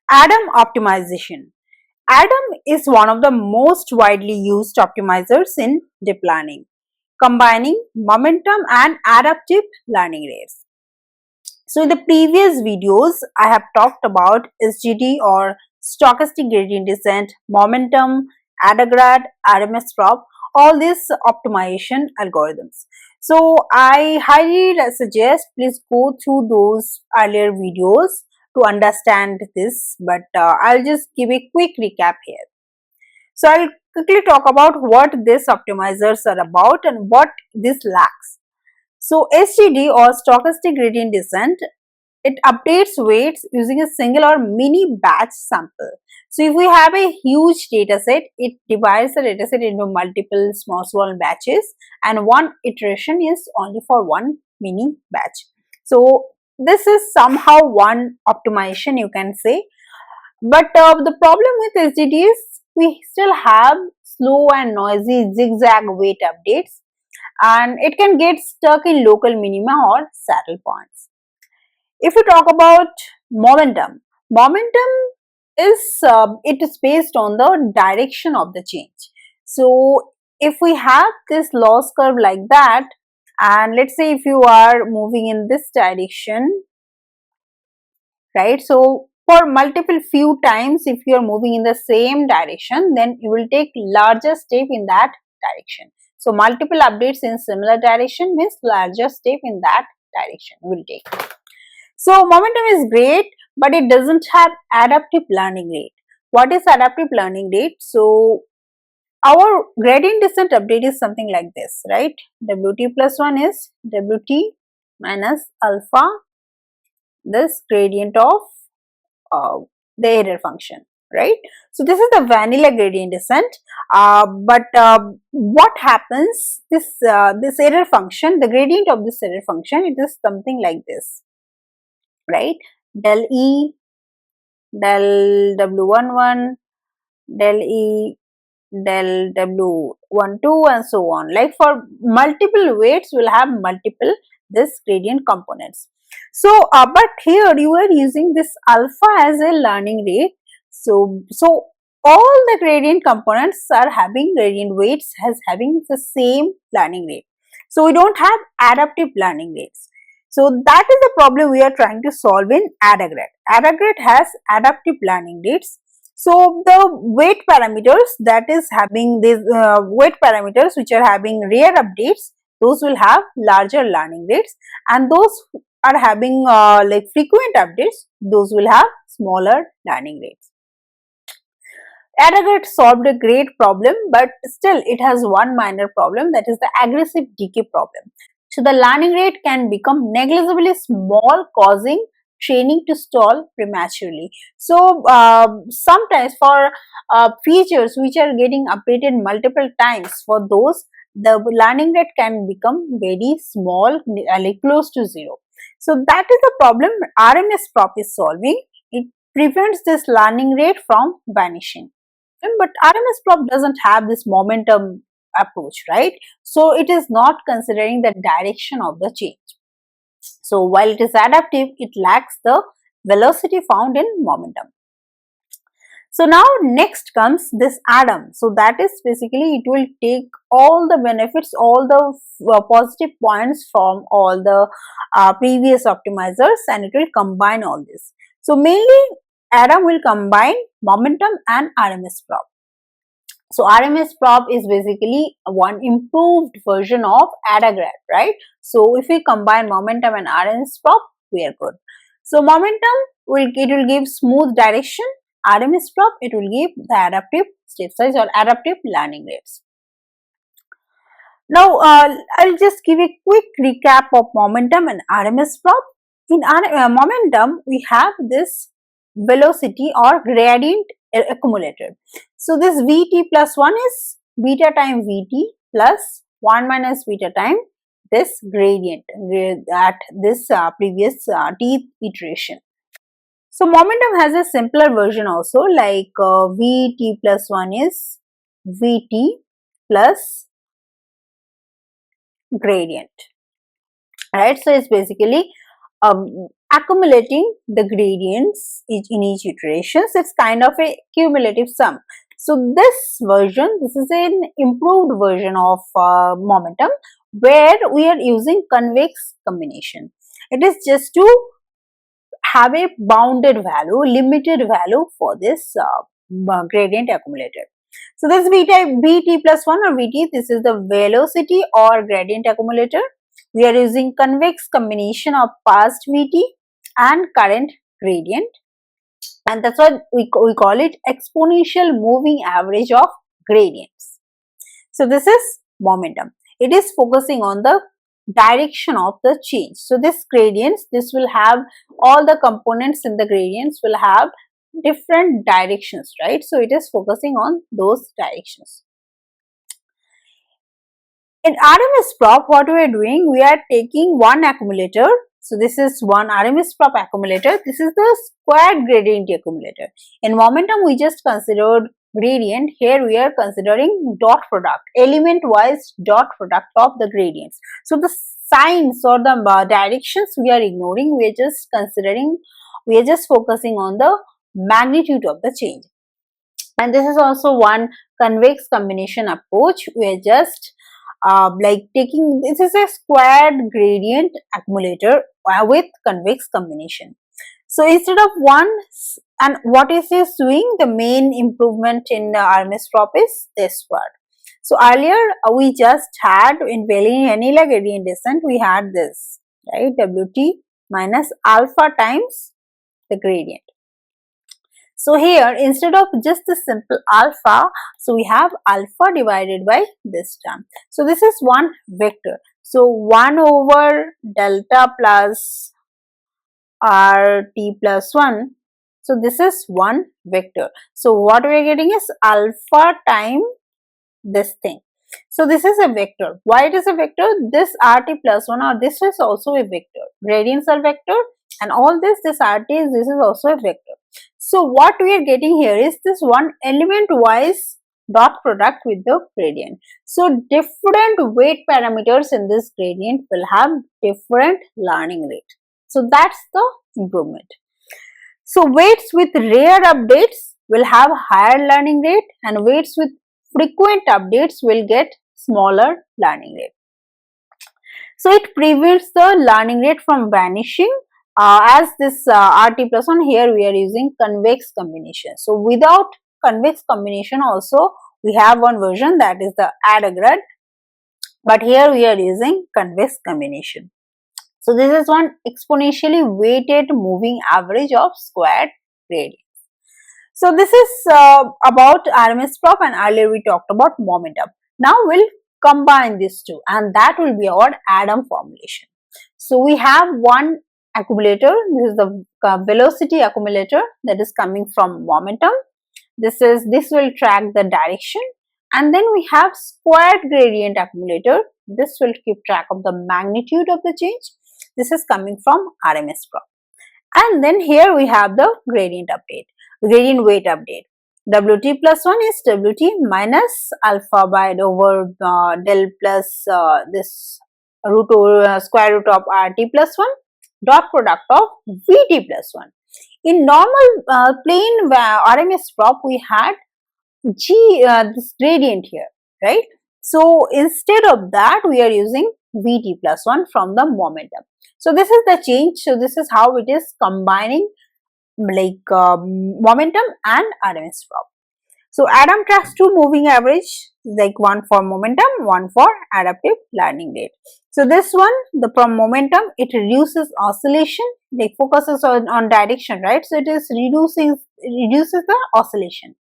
Adam optimization. Adam is one of the most widely used optimizers in deep learning, combining momentum and adaptive learning rates. So in the previous videos, I have talked about SGD or stochastic gradient descent, momentum, AdaGrad, RMSProp, all these optimization algorithms. So I highly suggest please go through those earlier videos to understand this, but I'll just give a quick recap here. So I'll quickly talk about what these optimizers are about and what this lacks. So SGD or stochastic gradient descent, it updates weights using a single or mini batch sample. So if we have a huge data set, it divides the data set into multiple small batches, and one iteration is only for one mini batch. So this is somehow one optimization you can say. But the problem with SGD is we still have slow and noisy zigzag weight updates, and it can get stuck in local minima or saddle points. If we talk about momentum, momentum is it is based on the direction of the change. So if we have this loss curve like that, and let's say if you are moving in this direction, right? So for multiple few times, if you are moving in the same direction, then you will take larger step in that direction. So multiple updates in similar direction means larger step in that direction will take. So momentum is great, but it doesn't have adaptive learning rate. What is adaptive learning rate? So our gradient descent update is something like this, right? Wt plus 1 is Wt minus alpha, this gradient of the error function, right? So this is the vanilla gradient descent, but what happens, this error function, the gradient of this error function, it is something like this, right? Del E, del W11, del E, del W12 and so on. Like for multiple weights, we'll have multiple this gradient components. So, but here you are using this alpha as a learning rate. So all the gradient components are having gradient weights as having the same learning rate. So we don't have adaptive learning rates. So that is the problem we are trying to solve in AdaGrad. AdaGrad has adaptive learning rates. So the weight parameters that is having these weight parameters which are having rare updates, those will have larger learning rates, and those are having like frequent updates, those will have smaller learning rates. AdaGrad solved a great problem, but still it has one minor problem, that is the aggressive decay problem. So the learning rate can become negligibly small, causing training to stall prematurely. So sometimes for features which are getting updated multiple times, for those the learning rate can become very small, like close to zero. So that is the problem RMSProp is solving. It prevents this learning rate from vanishing. But RMSProp doesn't have this momentum approach, right? So it is not considering the direction of the change. So while it is adaptive, it lacks the velocity found in momentum. So now next comes this Adam. So that is basically, it will take all the benefits, all the positive points from all the previous optimizers, and it will combine all this. So mainly Adam will combine momentum and RMSProp. So RMSProp is basically one improved version of AdaGrad, right? So if we combine momentum and RMSProp, we are good. So momentum will give smooth direction. RMSProp, it will give the adaptive step size or adaptive learning rates. Now I'll just give a quick recap of momentum and RMSProp. In momentum, we have this velocity or gradient accumulated. So this Vt plus 1 is beta time Vt plus 1 minus beta time this gradient at this previous t iteration. So momentum has a simpler version also, like Vt plus 1 is Vt plus gradient, right? So it's basically accumulating the gradients in each iteration. So it's kind of a cumulative sum. So this version, this is an improved version of momentum, where we are using convex combination. It is just to have a bounded value, limited value for this gradient accumulator. So this Vt plus 1 or Vt, this is the velocity or gradient accumulator. We are using convex combination of past Vt and current gradient, and that's why we call it exponential moving average of gradients. So this is momentum. It is focusing on the direction of the change. So this gradients, this will have all the components in the gradients will have different directions, right? So it is focusing on those directions. In RMSProp, what we are doing, we are taking one accumulator. So this is one RMSProp accumulator. This is the squared gradient accumulator. In momentum, we just considered gradient. Here we are considering dot product, element wise dot product of the gradients. So the signs or the directions we are ignoring. We are just considering, we are just focusing on the magnitude of the change. And this is also one convex combination approach. We are just like taking, this is a squared gradient accumulator with convex combination. So instead of one, and what is this doing? The main improvement in RMSProp is this word. So earlier we just had in vanilla gradient descent, we had this, right? Wt minus alpha times the gradient. So here, instead of just the simple alpha, so we have alpha divided by this term. So this is one vector. So 1 over delta plus RT plus 1. So this is one vector. So what we are getting is alpha time this thing. So this is a vector. Why it is a vector? This RT plus 1 or this is also a vector. Gradients are vector, and all this RT is, this is also a vector. So what we are getting here is this one element wise dot product with the gradient. So different weight parameters in this gradient will have different learning rate. So that's the improvement. So weights with rare updates will have higher learning rate, and weights with frequent updates will get smaller learning rate. So it prevents the learning rate from vanishing. As this RT plus 1, here we are using convex combination. So without convex combination also we have one version, that is the ADAGRAD, but here we are using convex combination. So this is one exponentially weighted moving average of squared gradients. So this is about RMSProp, and earlier we talked about momentum. Now we'll combine these two, and that will be our Adam formulation. So we have one accumulator. This is the velocity accumulator that is coming from momentum. This will track the direction, and then we have squared gradient accumulator. This will keep track of the magnitude of the change. This is coming from RMSProp. And then here we have the gradient update, gradient weight update. Wt plus 1 is Wt minus alpha by over del plus this root over square root of Rt plus 1 dot product of Vt plus 1. In normal plain RMSProp, we had this gradient here, right? So instead of that, we are using Vt plus 1 from the momentum. So this is the change. So this is how it is combining like momentum and RMSProp. So Adam tracks two moving average, like one for momentum, one for adaptive learning rate. So this one, the from momentum, it reduces oscillation, like focuses on direction, right? So it is reduces the oscillation.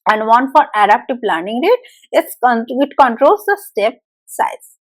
And one for adaptive learning rate, it controls the step size.